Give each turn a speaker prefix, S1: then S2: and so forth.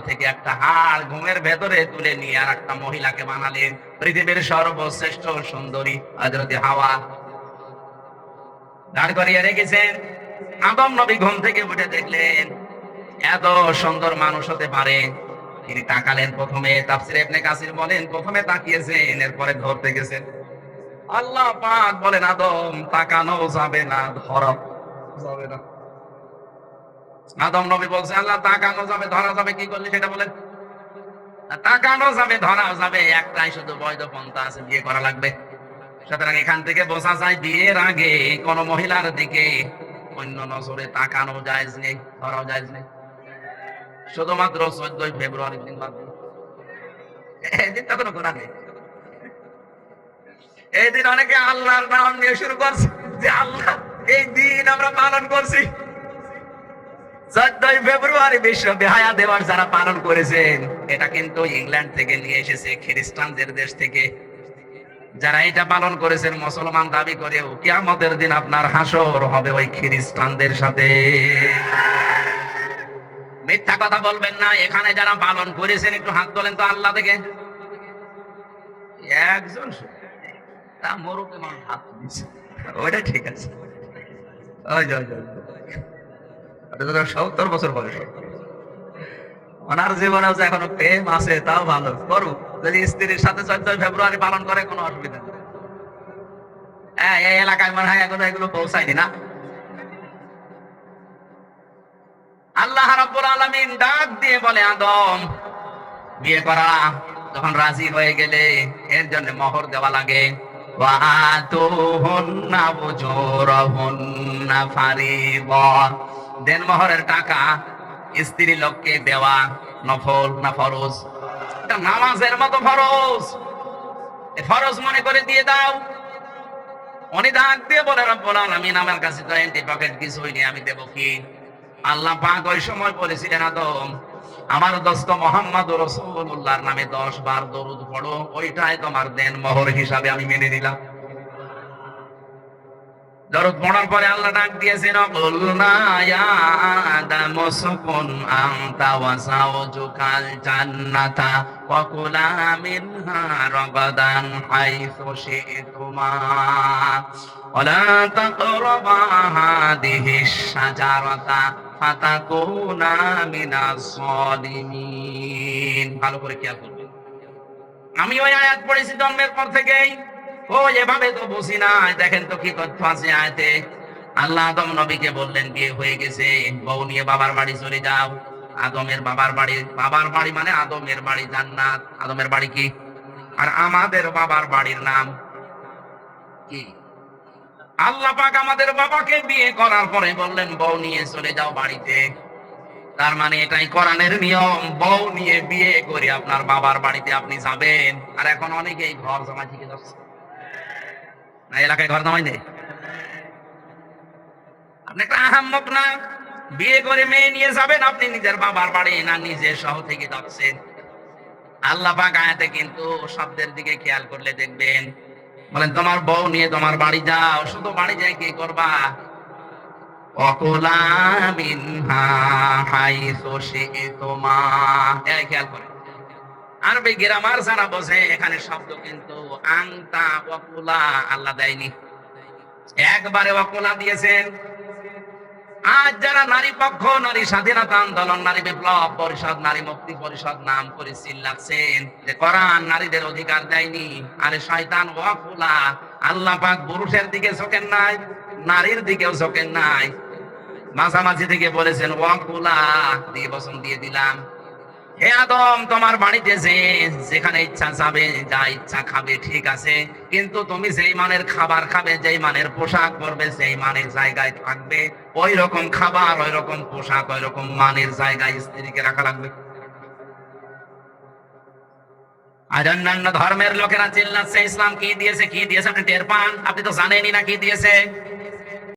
S1: থেকে একটা হাড় ঘুমের ভেতরে তুলে নিয়ে আর একটা মহিলাকে বানালেন পৃথিবীর সর্বশ্রেষ্ঠ সুন্দরী হযরত হাওয়া দাঁড় করিয়ে রেখেছেন। আদম নবী ঘুম থেকে উঠে দেখলেন এত সুন্দর মানুষ হতে পারে। তিনি তাকালেন, প্রথমে তাফসীরে ইবনে কাসির বলেন প্রথমে তাকিয়েছেন, এরপরে ধরতে গেছেন। আল্লাহ পাক বলেন আদম তাকানো যাবে না, ধরা যাবে না। আদম নবী বলছে আল্লাহ তাকানো যাবে, ধরা যাবে, কি করলে সেটা বলেন। তাকানো যাবে, ধরা যাবে, একটাই শুধু বৈধ পন্থা আছে, বিয়ে করা লাগবে। সুতরাং এখান থেকে বোঝা যায় বিয়ের আগে কোন মহিলার দিকে অন্য নজরে তাকানো জায়েজ নেই, ধরাও জায়েজ নেই। শুধুমাত্র 14 ফেব্রুয়ারি দিন বাদ দিয়ে। এই দিনটা কোনো গুনাহ নেই। এই দিন অনেকে আল্লাহর নাম নিয়ে শুরু করছে যে আল্লাহ এই দিন আমরা পালন করছি। 14 ফেব্রুয়ারি বিশ্ব বেহায়া দিবস যারা পালন করেছেন, এটা কিন্তু ইংল্যান্ড থেকে নিয়ে এসেছে, খ্রিস্টানদের দেশ থেকে। যারা এটা পালন করেছেন মুসলমান দাবি করেও, কিয়ামতের দিন আপনার হাসর হবে ওই খ্রিস্টানদের সাথে। মিথ্যা কথা বলবেন না। এখানে যারা পালন করেছেন একটু হাত তোলেন তো আল্লাহ থেকে। একজন তা মরুকে মানুষ হাত দিচ্ছে, ওইটা ঠিক আছে। ওই যে 70 বছর বয়স, ওনার জীবনেও যে এখনো প্রেম আছে তাও ভালো, করুক। যদি স্ত্রীর সাথে 14 ফেব্রুয়ারি পালন করে কোনো অসুবিধা নেই। হ্যাঁ, এই এলাকায় মনে হয় এখনো এগুলো পৌঁছায়নি না। আল্লাহ রাব্বুল আলামিন ডাক দিয়ে বলে আদম বিয়ে করা যখন রাজি হয়ে গেলে এর জন্য মোহর দেওয়া লাগে। ওয়াতুহুন্না উজুরহুন্না ফারিদা, দেন মোহরের টাকা স্ত্রী লোককে দেওয়া নফল না ফরজ? এটা নামাজের মতো ফরজ, ফরজ মনে করে দিয়ে দাও। উনি ডাক দিয়ে বলে রব্বুল আলামিন আমার কাছে তো এন্টি পকেট কিছুই নেই, আমি দেব কি? আল্লাহ পাক ওই সময় বলেছিলেন আদম আমার দোস্ত মুহাম্মদুর রাসূলুল্লাহর নামে 10 বার দরুদ পড়ো, ওইটাই তোমার দেন মোহর হিসাবে আমি মেনে নিলাম। দরুদ পড়ার পরে আল্লাহ ডাক দিয়েছেন কুলনা ইয়া আদাম উসকুন আনতা ওয়া যাওজুকাল জান্নাতা ওয়া কুলা মিনহা রাগাদান হাইসু শি'তুমা ওয়া লা তাকরাবা হাদিহিশ শাজারাতা ফাতাকুনা মিনাজ জালিমিন। ভালো করে খেয়াল করবেন, আমি ওই আয়াত পড়েছি জন্মের পর থেকেই। ও এভাবে তো বুঝি না। দেখেন তো কি তথ্য আছে আয়াতে। আল্লাহ আদম নবীকে বললেন বিয়ে হয়ে গেছে, বউ নিয়ে বাবার বাড়ি চলে যাও। আদমের বাবার বাড়ি মানে আদমের বাড়ি জান্নাত। আদমের বাড়ি কি? আর আমাদের বাবার বাড়ির নাম কি? আল্লাহ পাক আমাদের বাবাকে বিয়ে করার পরে বললেন বউ নিয়ে চলে যাও বাড়িতে। তার মানে এটাই কোরআনের নিয়ম, বউ নিয়ে বিয়ে করে আপনার বাবার বাড়িতে আপনি যাবেন। আর এখন অনেকেই ঘর জমা শিখে যাচ্ছে না, এলাকায় ঘর জমাই নেই। আপনি একটা আহাম্মক না? বিয়ে করে মেয়ে নিয়ে যাবেন আপনি নিজের বাবার বাড়ি, না নিজে সহ থেকে যাচ্ছেন? আল্লাহ পাক আয়াতে কিন্তু শব্দের দিকে খেয়াল করলে দেখবেন বলেন তোমার বউ নিয়ে তোমার বাড়ি যাও। শুধু বাড়ি যাই কি করবা? ওয়াকুলা মিনহা হাইসু শি'তুমা, এই খেয়াল করেন। আরবি গ্রামার যারা বোঝে এখানে শব্দ কিন্তু আনতা ওয়াকুলা আল্লাহ দেয়নি, একবারে ওয়াকুলা দিয়েছেন। আজ যারা নারী পক্ষ, নারী স্বাধীনতা আন্দোলন, নারী বিপ্লব পরিষদ, নারী মুক্তি পরিষদ নাম করে চিল্লাচ্ছেন যে কোরআন নারীদের অধিকার দেয়নি, আরে শয়তান ওয়াকুলা। আল্লাহ পাক পুরুষের দিকে ঝোঁকেন নাই, নারীর দিকেও ঝোঁকেন নাই, মাঝামাঝি থেকে বলেছেন ওয়াকুলা, দিয়ে বচন দিয়ে দিলাম। হে আদম তোমার বাড়িতে যেখানে ইচ্ছা যাবে, যা ইচ্ছা খাবে, ঠিক আছে, কিন্তু তুমি যেই মানের খাবার খাবে, যেই মানের পোশাক পরবে, সেই মানের জায়গায় থাকবে। ওই রকম খাবার, ওই রকম পোশাক, ওই রকম মানের জায়গায় স্ত্রীকে রাখা লাগবে। আর অন্যান্য ধর্মের লোকেরা চিল্লাচ্ছে ইসলাম কি দিয়েছে, কি দিয়েছে আপনি টের পান? আপনি তো জানেনই না কি দিয়েছে।